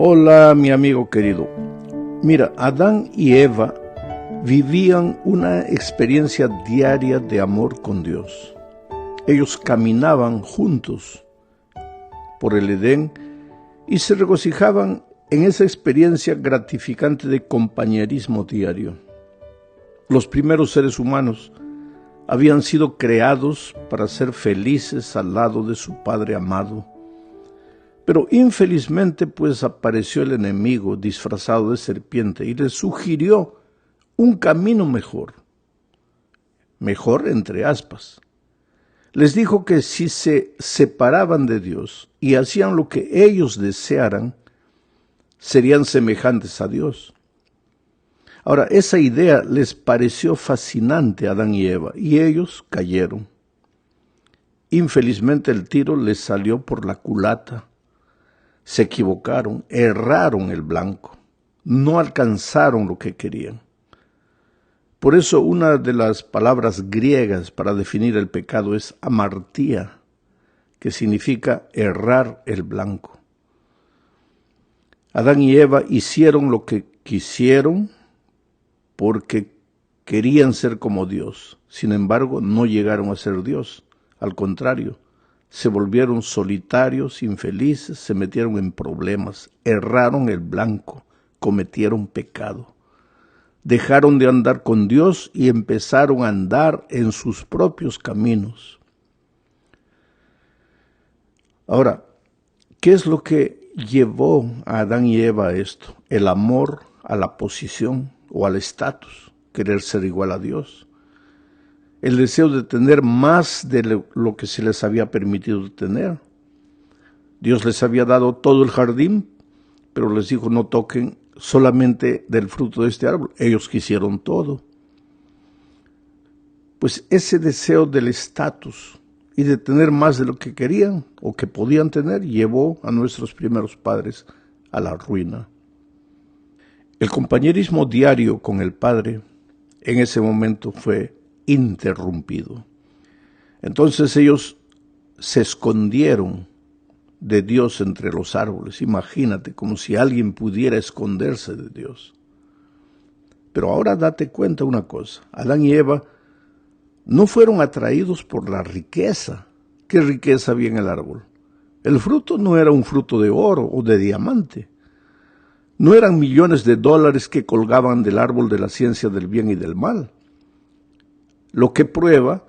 Hola, mi amigo querido. Mira, Adán y Eva vivían una experiencia diaria de amor con Dios. Ellos caminaban juntos por el Edén y se regocijaban en esa experiencia gratificante de compañerismo diario. Los primeros seres humanos habían sido creados para ser felices al lado de su Padre amado. Pero infelizmente pues apareció el enemigo disfrazado de serpiente y les sugirió un camino mejor entre aspas. Les dijo que si se separaban de Dios y hacían lo que ellos desearan, serían semejantes a Dios. Ahora, esa idea les pareció fascinante a Adán y Eva y ellos cayeron. Infelizmente el tiro les salió por la culata. Se equivocaron, erraron el blanco, no alcanzaron lo que querían. Por eso una de las palabras griegas para definir el pecado es amartía, que significa errar el blanco. Adán y Eva hicieron lo que quisieron porque querían ser como Dios. Sin embargo, no llegaron a ser Dios. Al contrario, se volvieron solitarios, infelices, se metieron en problemas, erraron el blanco, cometieron pecado. Dejaron de andar con Dios y empezaron a andar en sus propios caminos. Ahora, ¿qué es lo que llevó a Adán y Eva a esto? El amor a la posición o al estatus, querer ser igual a Dios. El deseo de tener más de lo que se les había permitido tener. Dios les había dado todo el jardín, pero les dijo no toquen solamente del fruto de este árbol. Ellos quisieron todo. Pues ese deseo del estatus y de tener más de lo que querían o que podían tener llevó a nuestros primeros padres a la ruina. El compañerismo diario con el Padre en ese momento fue interrumpido. Entonces ellos se escondieron de Dios entre los árboles. Imagínate, como si alguien pudiera esconderse de Dios. Pero ahora date cuenta una cosa, Adán y Eva no fueron atraídos por la riqueza. ¿Qué riqueza había en el árbol? El fruto no era un fruto de oro o de diamante. No eran millones de dólares que colgaban del árbol de la ciencia del bien y del mal. Lo que prueba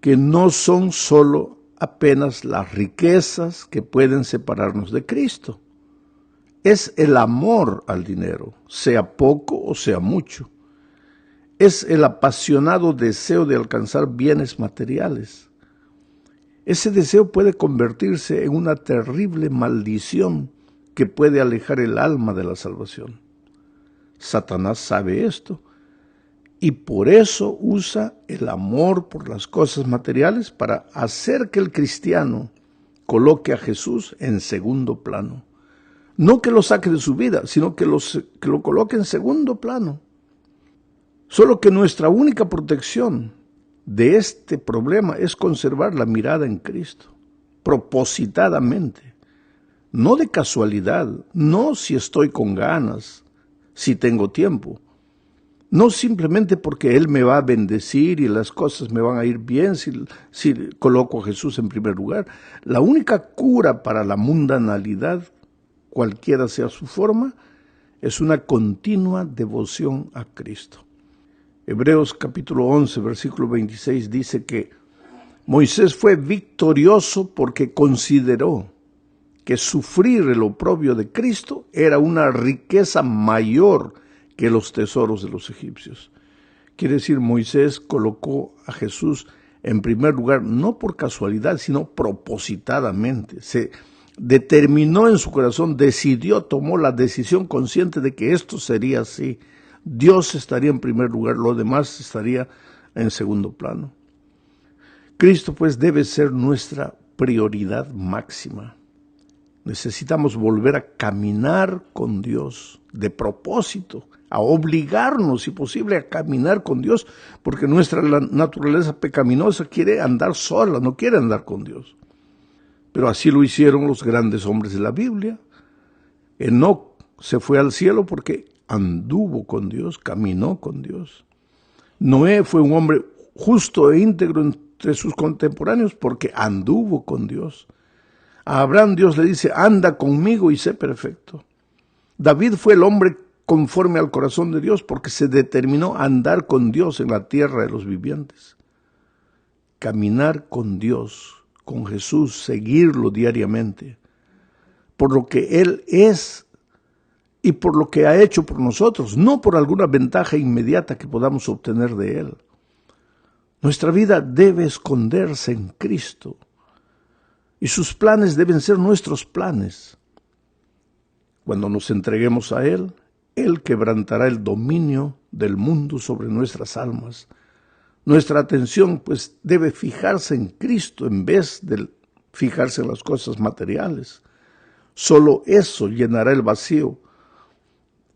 que no son solo apenas las riquezas que pueden separarnos de Cristo. Es el amor al dinero, sea poco o sea mucho. Es el apasionado deseo de alcanzar bienes materiales. Ese deseo puede convertirse en una terrible maldición que puede alejar el alma de la salvación. Satanás sabe esto. Y por eso usa el amor por las cosas materiales para hacer que el cristiano coloque a Jesús en segundo plano. No que lo saque de su vida, sino que lo coloque en segundo plano. Solo que nuestra única protección de este problema es conservar la mirada en Cristo, propositadamente. No de casualidad, no si estoy con ganas, si tengo tiempo. No simplemente porque Él me va a bendecir y las cosas me van a ir bien si coloco a Jesús en primer lugar. La única cura para la mundanalidad, cualquiera sea su forma, es una continua devoción a Cristo. Hebreos capítulo 11, versículo 26 dice que Moisés fue victorioso porque consideró que sufrir el oprobio de Cristo era una riqueza mayor que los tesoros de los egipcios. Quiere decir, Moisés colocó a Jesús en primer lugar, no por casualidad, sino propositadamente. Se determinó en su corazón, decidió, tomó la decisión consciente de que esto sería así. Dios estaría en primer lugar, lo demás estaría en segundo plano. Cristo, pues, debe ser nuestra prioridad máxima. Necesitamos volver a caminar con Dios de propósito, a obligarnos, si posible, a caminar con Dios, porque nuestra naturaleza pecaminosa quiere andar sola, no quiere andar con Dios. Pero así lo hicieron los grandes hombres de la Biblia. Enoc se fue al cielo porque anduvo con Dios, caminó con Dios. Noé fue un hombre justo e íntegro entre sus contemporáneos porque anduvo con Dios. A Abraham Dios le dice, anda conmigo y sé perfecto. David fue el hombre conforme al corazón de Dios porque se determinó a andar con Dios en la tierra de los vivientes. Caminar con Dios, con Jesús, seguirlo diariamente, por lo que Él es y por lo que ha hecho por nosotros, no por alguna ventaja inmediata que podamos obtener de Él. Nuestra vida debe esconderse en Cristo y sus planes deben ser nuestros planes. Cuando nos entreguemos a Él, Él quebrantará el dominio del mundo sobre nuestras almas. Nuestra atención, pues, debe fijarse en Cristo en vez de fijarse en las cosas materiales. Solo eso llenará el vacío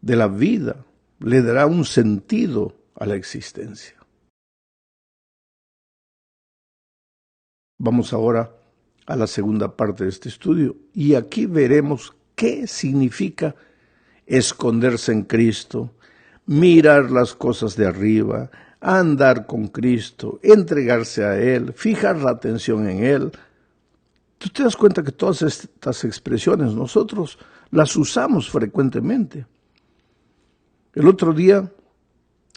de la vida, le dará un sentido a la existencia. Vamos ahora a la segunda parte de este estudio y aquí veremos qué significa esconderse en Cristo, mirar las cosas de arriba, andar con Cristo, entregarse a Él, fijar la atención en Él. Tú te das cuenta que todas estas expresiones nosotros las usamos frecuentemente. El otro día,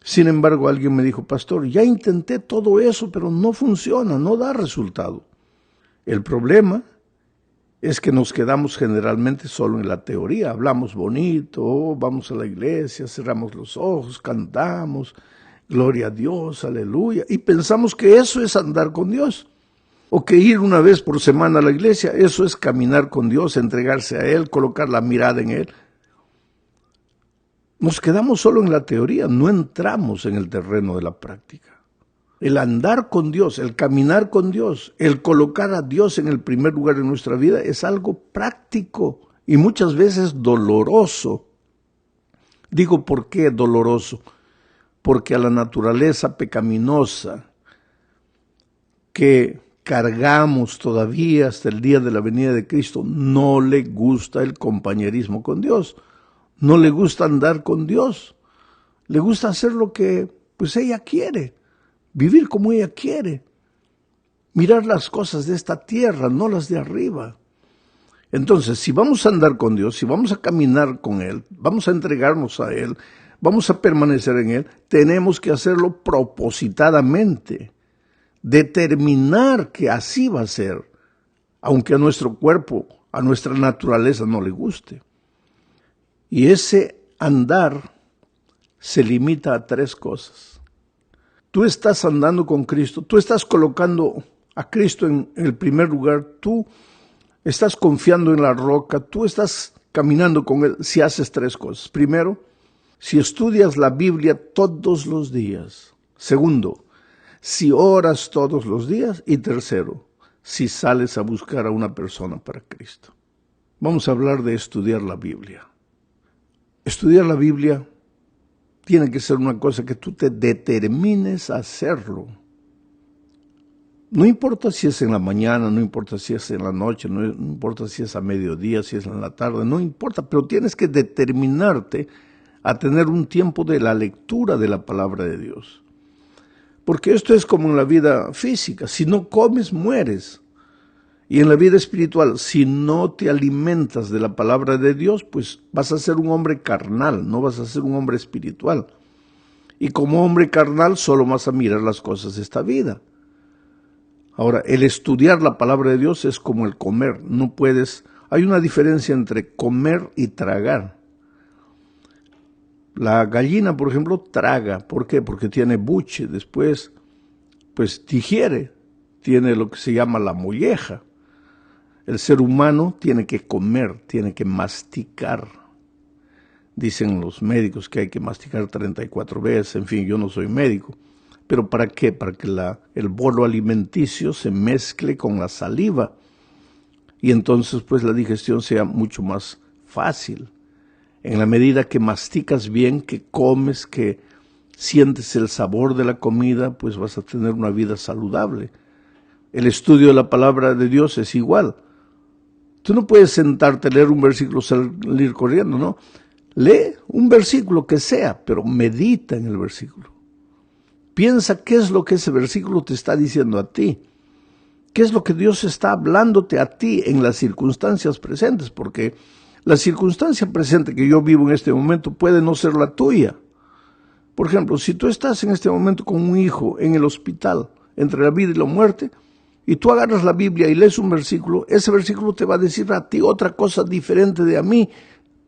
sin embargo, alguien me dijo, pastor, ya intenté todo eso, pero no funciona, no da resultado. El problema es que nos quedamos generalmente solo en la teoría. Hablamos bonito, vamos a la iglesia, cerramos los ojos, cantamos, gloria a Dios, aleluya, y pensamos que eso es andar con Dios. O que ir una vez por semana a la iglesia, eso es caminar con Dios, entregarse a Él, colocar la mirada en Él. Nos quedamos solo en la teoría, no entramos en el terreno de la práctica. El andar con Dios, el caminar con Dios, el colocar a Dios en el primer lugar en nuestra vida es algo práctico y muchas veces doloroso. Digo, ¿por qué doloroso? Porque a la naturaleza pecaminosa que cargamos todavía hasta el día de la venida de Cristo, no le gusta el compañerismo con Dios, no le gusta andar con Dios, le gusta hacer lo que pues ella quiere, vivir como ella quiere, mirar las cosas de esta tierra, no las de arriba. Entonces, si vamos a andar con Dios, si vamos a caminar con Él, vamos a entregarnos a Él, vamos a permanecer en Él, tenemos que hacerlo propositadamente, determinar que así va a ser, aunque a nuestro cuerpo, a nuestra naturaleza no le guste. Y ese andar se limita a 3 cosas. Tú estás andando con Cristo, tú estás colocando a Cristo en el primer lugar, tú estás confiando en la roca, tú estás caminando con Él si haces 3 cosas. Primero, si estudias la Biblia todos los días. Segundo, si oras todos los días. Y tercero, si sales a buscar a una persona para Cristo. Vamos a hablar de estudiar la Biblia. Estudiar la Biblia tiene que ser una cosa que tú te determines a hacerlo. No importa si es en la mañana, no importa si es en la noche, no importa si es a mediodía, si es en la tarde, no importa, pero tienes que determinarte a tener un tiempo de la lectura de la palabra de Dios. Porque esto es como en la vida física, si no comes, mueres. Y en la vida espiritual, si no te alimentas de la palabra de Dios, pues vas a ser un hombre carnal, no vas a ser un hombre espiritual. Y como hombre carnal solo vas a mirar las cosas de esta vida. Ahora, el estudiar la palabra de Dios es como el comer. No puedes, hay una diferencia entre comer y tragar. La gallina, por ejemplo, traga. ¿Por qué? Porque tiene buche. Después, pues digiere. Tiene lo que se llama la molleja. El ser humano tiene que comer, tiene que masticar. Dicen los médicos que hay que masticar 34 veces. En fin, yo no soy médico. ¿Pero para qué? Para que el bolo alimenticio se mezcle con la saliva. Y entonces, pues, la digestión sea mucho más fácil. En la medida que masticas bien, que comes, que sientes el sabor de la comida, pues vas a tener una vida saludable. El estudio de la palabra de Dios es igual. Tú no puedes sentarte a leer un versículo y salir corriendo, ¿no? Lee un versículo que sea, pero medita en el versículo. Piensa qué es lo que ese versículo te está diciendo a ti. ¿Qué es lo que Dios está hablándote a ti en las circunstancias presentes? Porque la circunstancia presente que yo vivo en este momento puede no ser la tuya. Por ejemplo, si tú estás en este momento con un hijo en el hospital, entre la vida y la muerte, y tú agarras la Biblia y lees un versículo, ese versículo te va a decir a ti otra cosa diferente de a mí.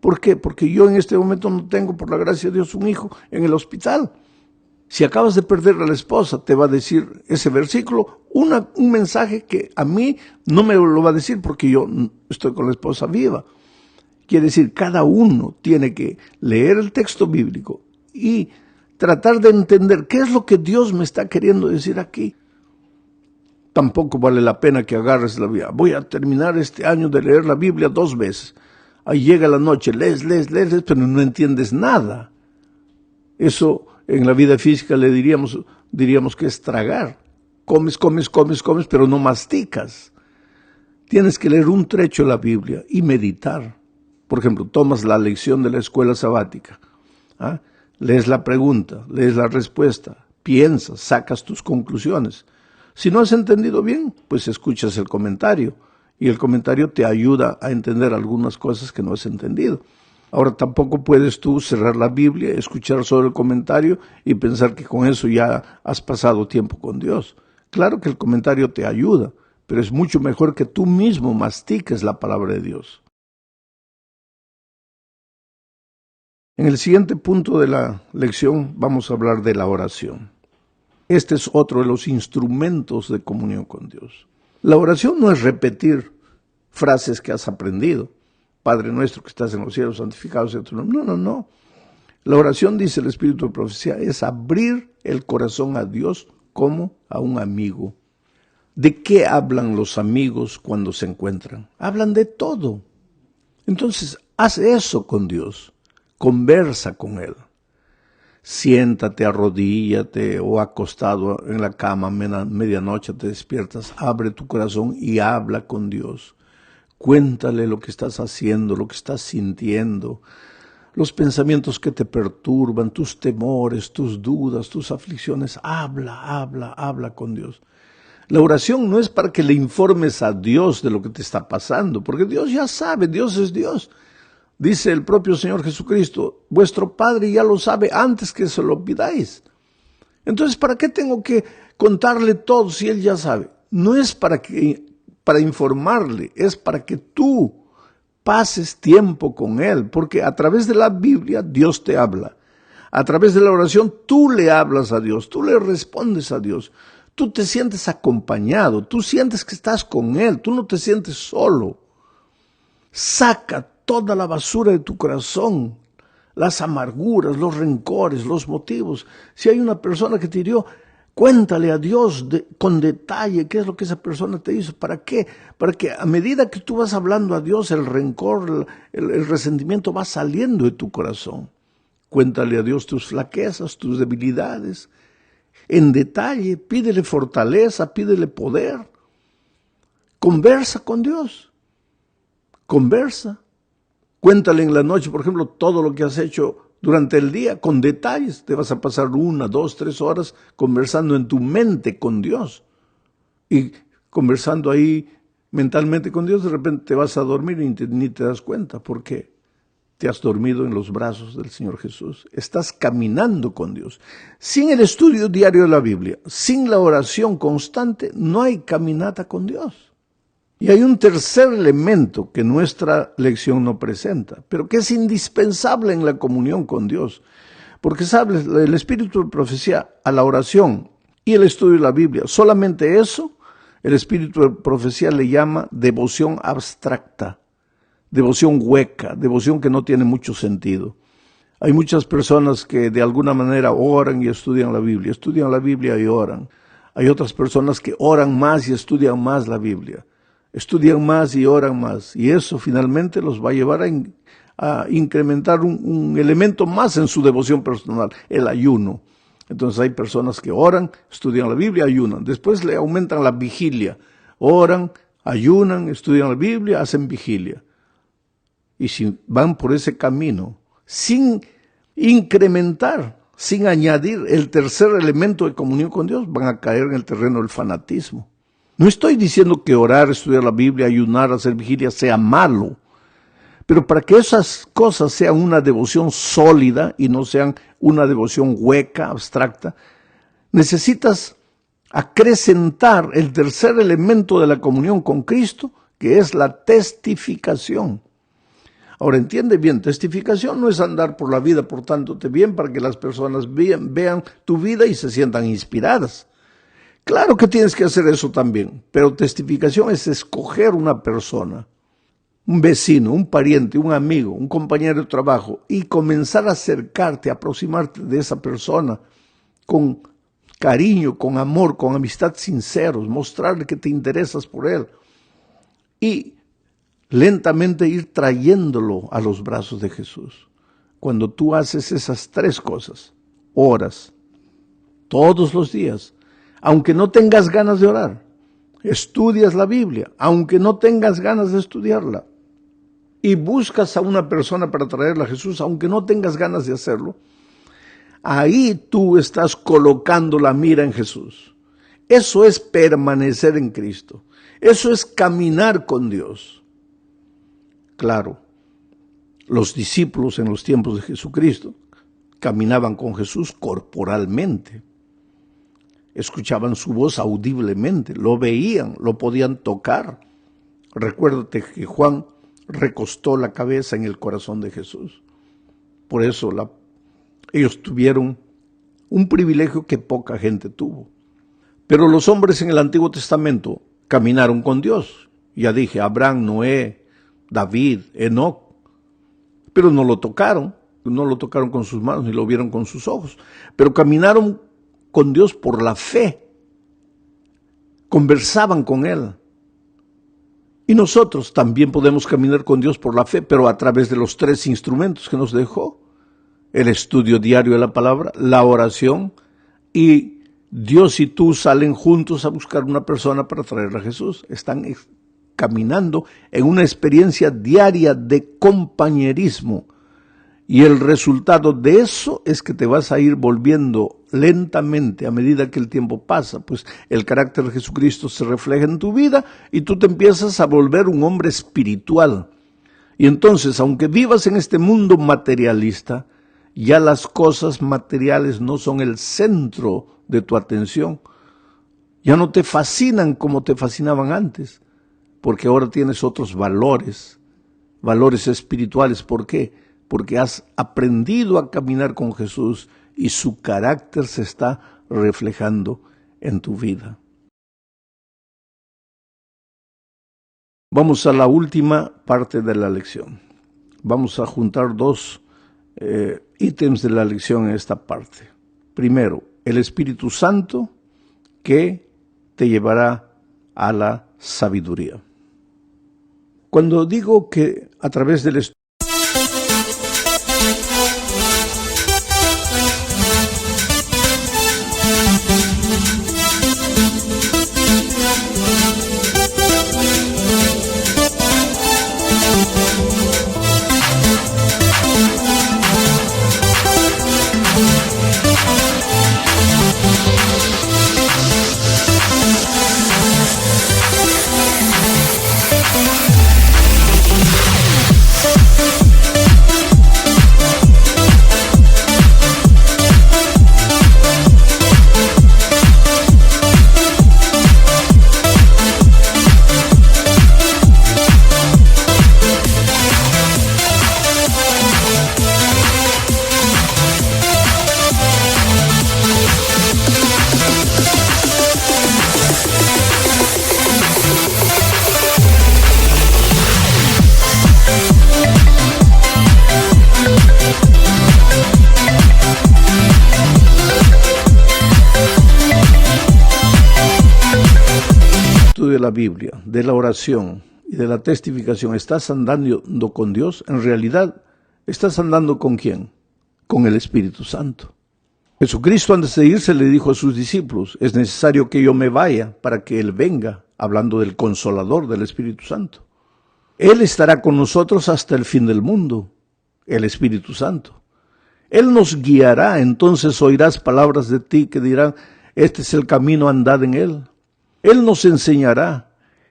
¿Por qué? Porque yo en este momento no tengo, por la gracia de Dios, un hijo en el hospital. Si acabas de perder a la esposa, te va a decir ese versículo un mensaje que a mí no me lo va a decir porque yo estoy con la esposa viva. Quiere decir, cada uno tiene que leer el texto bíblico y tratar de entender qué es lo que Dios me está queriendo decir aquí. Tampoco vale la pena que agarres la Biblia. Voy a terminar este año de leer la Biblia 2 veces. Ahí llega la noche, lees, pero no entiendes nada. Eso en la vida física le diríamos que es tragar. Comes, pero no masticas. Tienes que leer un trecho de la Biblia y meditar. Por ejemplo, tomas la lección de la escuela sabática. ¿Ah? Lees la pregunta, lees la respuesta, piensas, sacas tus conclusiones. Si no has entendido bien, pues escuchas el comentario. Y el comentario te ayuda a entender algunas cosas que no has entendido. Ahora tampoco puedes tú cerrar la Biblia, escuchar solo el comentario y pensar que con eso ya has pasado tiempo con Dios. Claro que el comentario te ayuda, pero es mucho mejor que tú mismo mastiques la palabra de Dios. En el siguiente punto de la lección vamos a hablar de la oración. Este es otro de los instrumentos de comunión con Dios. La oración no es repetir frases que has aprendido. Padre nuestro que estás en los cielos, santificado sea tu nombre. No. La oración, dice el Espíritu de Profecía, es abrir el corazón a Dios como a un amigo. ¿De qué hablan los amigos cuando se encuentran? Hablan de todo. Entonces, haz eso con Dios. Conversa con Él. Siéntate, arrodíllate o acostado en la cama, medianoche te despiertas, abre tu corazón y habla con Dios. Cuéntale lo que estás haciendo, lo que estás sintiendo, los pensamientos que te perturban, tus temores, tus dudas, tus aflicciones. Habla con Dios. La oración no es para que le informes a Dios de lo que te está pasando, porque Dios ya sabe, Dios es Dios. Dice el propio Señor Jesucristo, vuestro Padre ya lo sabe antes que se lo pidáis. Entonces, ¿para qué tengo que contarle todo si Él ya sabe? No es para informarle, es para que tú pases tiempo con Él, porque a través de la Biblia Dios te habla. A través de la oración tú le hablas a Dios, tú le respondes a Dios. Tú te sientes acompañado, tú sientes que estás con Él, tú no te sientes solo. Saca toda la basura de tu corazón, las amarguras, los rencores, los motivos. Si hay una persona que te hirió, cuéntale a Dios con detalle qué es lo que esa persona te hizo. ¿Para qué? Para que a medida que tú vas hablando a Dios, el rencor, el resentimiento va saliendo de tu corazón. Cuéntale a Dios tus flaquezas, tus debilidades. En detalle, pídele fortaleza, pídele poder. Conversa con Dios. Conversa. Cuéntale en la noche, por ejemplo, todo lo que has hecho durante el día, con detalles. Te vas a pasar 1, 2, 3 horas conversando en tu mente con Dios. Y conversando ahí mentalmente con Dios, de repente te vas a dormir y ni te das cuenta. ¿Por qué? Te has dormido en los brazos del Señor Jesús. Estás caminando con Dios. Sin el estudio diario de la Biblia, sin la oración constante, no hay caminata con Dios. Y hay un tercer elemento que nuestra lección no presenta, pero que es indispensable en la comunión con Dios. Porque, ¿sabes? El Espíritu de Profecía a la oración y el estudio de la Biblia, solamente eso, el Espíritu de Profecía le llama devoción abstracta, devoción hueca, devoción que no tiene mucho sentido. Hay muchas personas que de alguna manera oran y estudian la Biblia y oran. Hay otras personas que oran más y estudian más la Biblia. Estudian más y oran más, y eso finalmente los va a llevar a incrementar un elemento más en su devoción personal, el ayuno. Entonces hay personas que oran, estudian la Biblia, ayunan. Después le aumentan la vigilia, oran, ayunan, estudian la Biblia, hacen vigilia. Y si van por ese camino, sin incrementar, sin añadir el tercer elemento de comunión con Dios, van a caer en el terreno del fanatismo. No estoy diciendo que orar, estudiar la Biblia, ayunar, hacer vigilia sea malo, pero para que esas cosas sean una devoción sólida y no sean una devoción hueca, abstracta, necesitas acrecentar el tercer elemento de la comunión con Cristo, que es la testificación. Ahora, entiende bien, testificación no es andar por la vida portándote bien para que las personas vean tu vida y se sientan inspiradas. Claro que tienes que hacer eso también, pero testificación es escoger una persona, un vecino, un pariente, un amigo, un compañero de trabajo y comenzar a acercarte, a aproximarte de esa persona con cariño, con amor, con amistad sinceros, mostrarle que te interesas por él y lentamente ir trayéndolo a los brazos de Jesús. Cuando tú haces esas tres cosas, oras todos los días, aunque no tengas ganas de orar, estudias la Biblia, aunque no tengas ganas de estudiarla, y buscas a una persona para traerla a Jesús, aunque no tengas ganas de hacerlo, ahí tú estás colocando la mira en Jesús. Eso es permanecer en Cristo. Eso es caminar con Dios. Claro, los discípulos en los tiempos de Jesucristo caminaban con Jesús corporalmente. Escuchaban su voz audiblemente, lo veían, lo podían tocar. Recuérdate que Juan recostó la cabeza en el corazón de Jesús. Por eso ellos tuvieron un privilegio que poca gente tuvo. Pero los hombres en el Antiguo Testamento caminaron con Dios. Ya dije, Abraham, Noé, David, Enoc. Pero no lo tocaron con sus manos ni lo vieron con sus ojos. Pero caminaron con Dios por la fe. Conversaban con Él. Y nosotros también podemos caminar con Dios por la fe, pero a través de los tres instrumentos que nos dejó. El estudio diario de la palabra, la oración, y Dios y tú salen juntos a buscar una persona para traerla a Jesús. Están caminando en una experiencia diaria de compañerismo. Y el resultado de eso es que te vas a ir volviendo lentamente a medida que el tiempo pasa, pues el carácter de Jesucristo se refleja en tu vida y tú te empiezas a volver un hombre espiritual. Y entonces, aunque vivas en este mundo materialista, ya las cosas materiales no son el centro de tu atención. Ya no te fascinan como te fascinaban antes, porque ahora tienes otros valores espirituales. ¿Por qué? Porque has aprendido a caminar con Jesús y su carácter se está reflejando en tu vida. Vamos a la última parte de la lección. Vamos a juntar dos ítems de la lección en esta parte. Primero, el Espíritu Santo que te llevará a la sabiduría. Cuando digo que a través del estudio de la Biblia, de la oración y de la testificación, ¿estás andando con Dios? En realidad, ¿estás andando con quién? Con el Espíritu Santo. Jesucristo antes de irse le dijo a sus discípulos, es necesario que yo me vaya para que Él venga, hablando del Consolador, del Espíritu Santo. Él estará con nosotros hasta el fin del mundo, el Espíritu Santo. Él nos guiará, entonces oirás palabras de ti que dirán, este es el camino, andad en él. Él nos enseñará,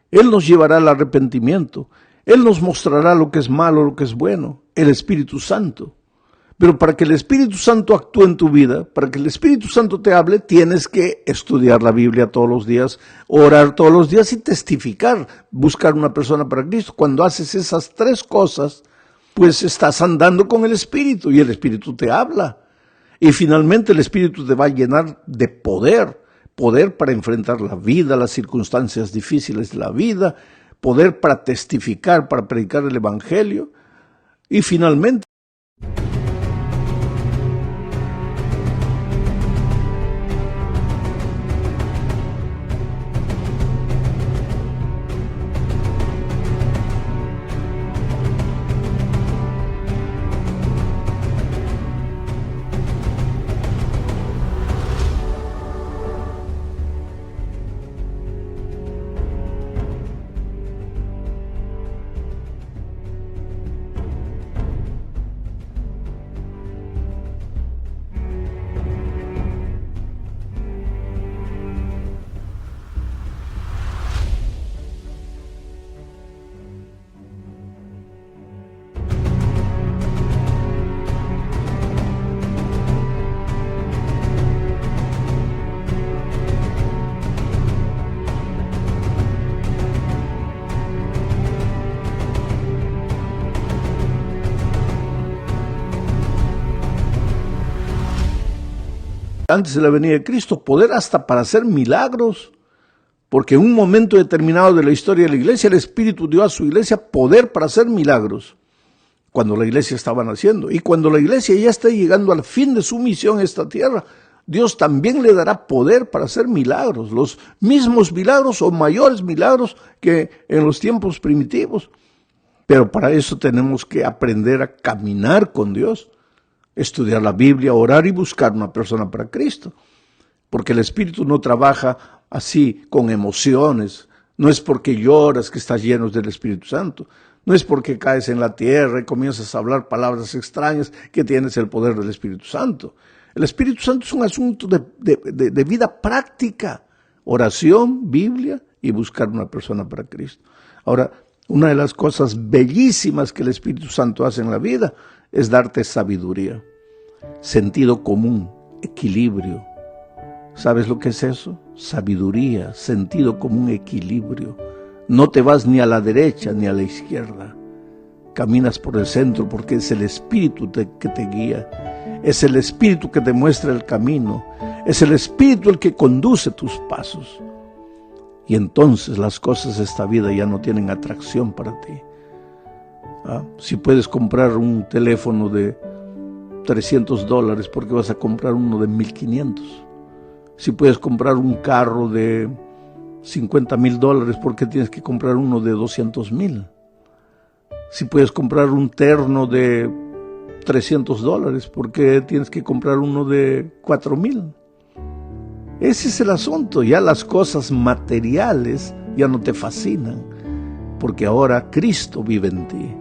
Él nos llevará al arrepentimiento, Él nos mostrará lo que es malo, lo que es bueno, el Espíritu Santo. Pero para que el Espíritu Santo actúe en tu vida, para que el Espíritu Santo te hable, tienes que estudiar la Biblia todos los días, orar todos los días y testificar, buscar una persona para Cristo. Cuando haces esas tres cosas, pues estás andando con el Espíritu y el Espíritu te habla. Y finalmente el Espíritu te va a llenar de poder para enfrentar la vida, las circunstancias difíciles de la vida, poder para testificar, para predicar el Evangelio y finalmente antes de la venida de Cristo, poder hasta para hacer milagros, porque en un momento determinado de la historia de la iglesia, el Espíritu dio a su iglesia poder para hacer milagros, cuando la iglesia estaba naciendo, y cuando la iglesia ya está llegando al fin de su misión en esta tierra, Dios también le dará poder para hacer milagros, los mismos milagros o mayores milagros que en los tiempos primitivos, pero para eso tenemos que aprender a caminar con Dios, estudiar la Biblia, orar y buscar una persona para Cristo. Porque el Espíritu no trabaja así con emociones. No es porque lloras que estás lleno del Espíritu Santo. No es porque caes en la tierra y comienzas a hablar palabras extrañas que tienes el poder del Espíritu Santo. El Espíritu Santo es un asunto de vida práctica. Oración, Biblia y buscar una persona para Cristo. Ahora, una de las cosas bellísimas que el Espíritu Santo hace en la vida es darte sabiduría, sentido común, equilibrio. ¿Sabes lo que es eso? Sabiduría, sentido común, equilibrio. No te vas ni a la derecha ni a la izquierda. Caminas por el centro porque es el Espíritu que te guía. Es el Espíritu que te muestra el camino. Es el Espíritu el que conduce tus pasos. Y entonces las cosas de esta vida ya no tienen atracción para ti. Si puedes comprar un teléfono de $300, ¿por qué vas a comprar uno de 1,500? Si puedes comprar un carro de $50,000, ¿por qué tienes que comprar uno de 200,000? Si puedes comprar un terno de $300, ¿por qué tienes que comprar uno de 4,000? Ese es el asunto. Ya las cosas materiales ya no te fascinan, porque ahora Cristo vive en ti.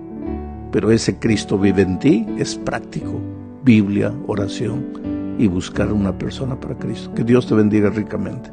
Pero ese Cristo vive en ti es práctico. Biblia, oración y buscar una persona para Cristo. Que Dios te bendiga ricamente.